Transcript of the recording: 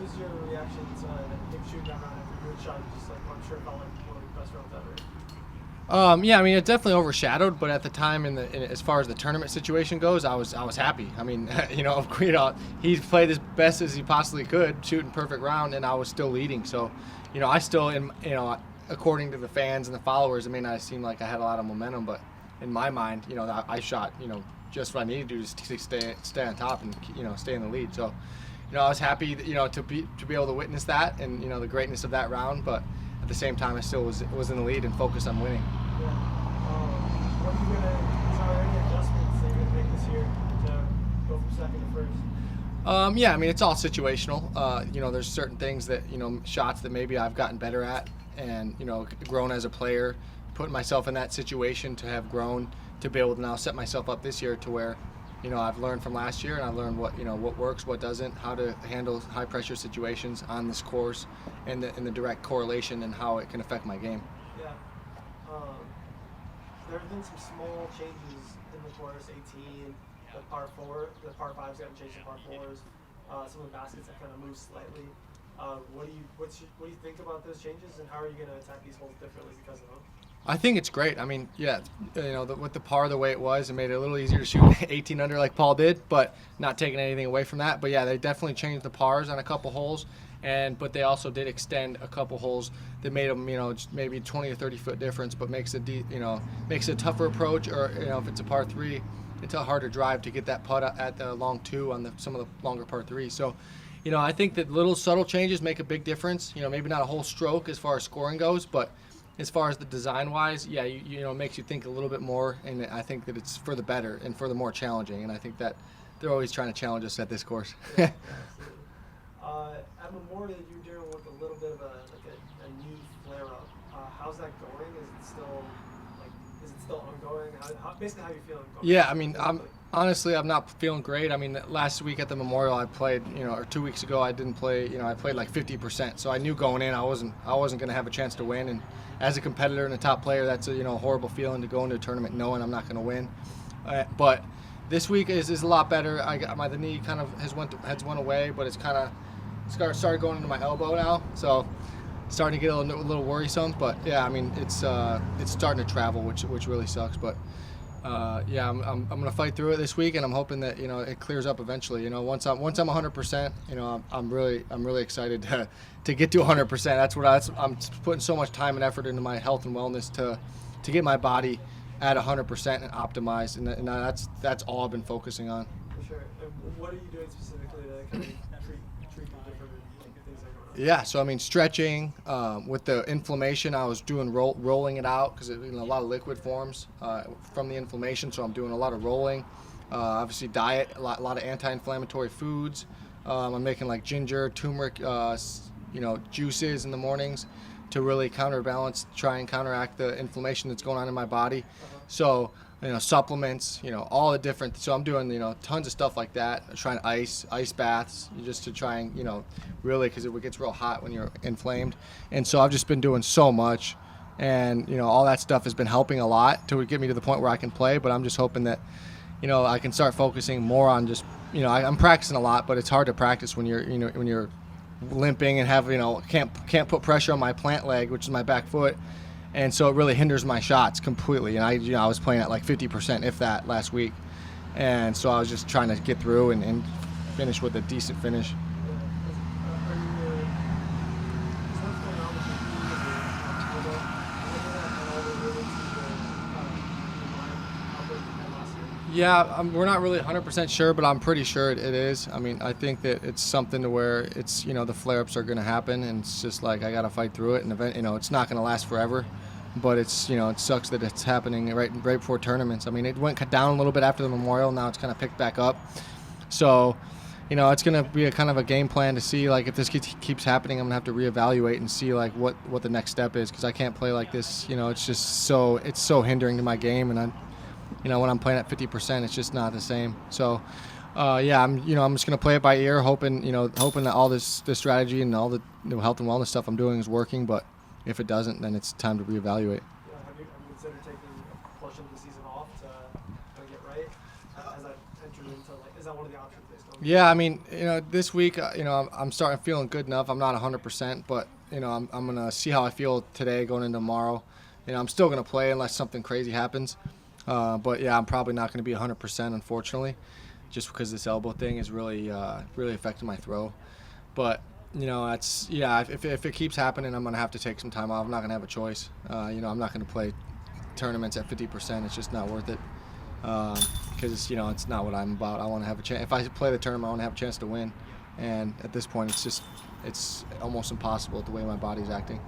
was your reaction to him shooting that round after a good shot? Just like I'm sure it felt like one of the best rounds ever. Yeah, I mean, it definitely overshadowed, but at the time, as far as the tournament situation goes, I was happy. I mean, he played as best as he possibly could, shooting perfect round, and I was still leading. So, I still, according to the fans and the followers, I mean, I seemed like I had a lot of momentum, but in my mind, I shot, just what I needed to do to stay on top and stay in the lead. So, I was happy, to be able to witness that and the greatness of that round, but at the same time, I still was in the lead and focused on winning. Yeah. What are you is there any adjustments that you're gonna make this year to go from second to first? Yeah, I mean, it's all situational. There's certain things that, shots that maybe I've gotten better at and, grown as a player, putting myself in that situation to have grown, to be able to now set myself up this year to where, I've learned from last year and I've learned what works, what doesn't, how to handle high pressure situations on this course and the direct correlation and how it can affect my game. Yeah. There have been some small changes in the course, 18, the par 5's gotten changed to par 4s. Some of the baskets have kind of moved slightly. What do you think about those changes, and how are you going to attack these holes differently because of them? I think it's great. I mean, yeah, with the par the way it was, it made it a little easier to shoot 18 under like Paul did, but not taking anything away from that. But yeah, they definitely changed the pars on a couple holes, but they also did extend a couple holes that made them, just maybe 20 or 30 foot difference, but makes it a tougher approach, or if it's a par 3, it's a harder drive to get that putt at the long 2 on some of the longer par 3s. So, I think that little subtle changes make a big difference. Maybe not a whole stroke as far as scoring goes, but as far as the design-wise, yeah, it makes you think a little bit more, and I think that it's for the better and for the more challenging, and I think that they're always trying to challenge us at this course. Yeah, absolutely. At Memorial, you're dealing with a little bit of a new flare-up. How's that going? Is it still ongoing? Basically, how are you feeling? Yeah, I mean, I'm not feeling great. I mean, last week at the Memorial, I played, or 2 weeks ago, I didn't play. I played like 50%. So I knew going in, I wasn't going to have a chance to win. And as a competitor and a top player, that's a horrible feeling to go into a tournament knowing I'm not going to win. But this week is a lot better. The knee kind of has went away, but it's kind of started going into my elbow now. So starting to get a little worrisome. But yeah, I mean, it's starting to travel, which really sucks. But yeah, I'm gonna fight through it this week, and I'm hoping that it clears up eventually. Once I'm 100%, I'm really excited to get to 100%. I'm putting so much time and effort into my health and wellness to get my body at 100% and optimized, and that's all I've been focusing on. For sure. And what are you doing specifically to kind of treat the different things that are going on? Yeah, so I mean, stretching. With the inflammation, I was doing rolling it out because a lot of liquid forms from the inflammation. So I'm doing a lot of rolling. Obviously, diet, a lot of anti-inflammatory foods. I'm making like ginger, turmeric, juices in the mornings to really try and counteract the inflammation that's going on in my body. So, supplements, all the different. So I'm doing, tons of stuff like that. Trying ice baths, just to try and, really, because it gets real hot when you're inflamed. And so I've just been doing so much, and all that stuff has been helping a lot to get me to the point where I can play. But I'm just hoping that, I can start focusing more on just, I'm practicing a lot, but it's hard to practice when you're limping and have can't put pressure on my plant leg, which is my back foot, and so it really hinders my shots completely. And I was playing at like 50%, if that, last week, and so I was just trying to get through and finish with a decent finish. Yeah, we're not really 100% sure, but I'm pretty sure it is. I mean, I think that it's something to where it's, the flare-ups are going to happen, and it's just like I got to fight through it. And it's not going to last forever, but it's, it sucks that it's happening right before tournaments. I mean, it went down a little bit after the Memorial. Now it's kind of picked back up. So, it's going to be a kind of a game plan to see, like, if this keeps happening, I'm going to have to reevaluate and see, like, what the next step is, because I can't play like this. It's just it's so hindering to my game, and when I'm playing at 50%, it's just not the same. So, yeah, I'm just gonna play it by ear, hoping that all this strategy and all the health and wellness stuff I'm doing is working. But if it doesn't, then it's time to reevaluate. Yeah, have you considered taking a portion of the season off to get right? As I entered into, is that one of the options they still Yeah, I mean, this week, I'm starting feeling good enough. I'm not 100%, but I'm gonna see how I feel today going into tomorrow. I'm still gonna play unless something crazy happens. But yeah, I'm probably not gonna be 100%, unfortunately, just because this elbow thing is really affecting my throw. But that's yeah. If it keeps happening, I'm gonna have to take some time off. I'm not gonna have a choice. I'm not gonna play tournaments at 50%. It's just not worth it. Because it's not what I'm about. I want to have a chance. If I play the tournament, I want to have a chance to win. And at this point, it's almost impossible the way my body's acting.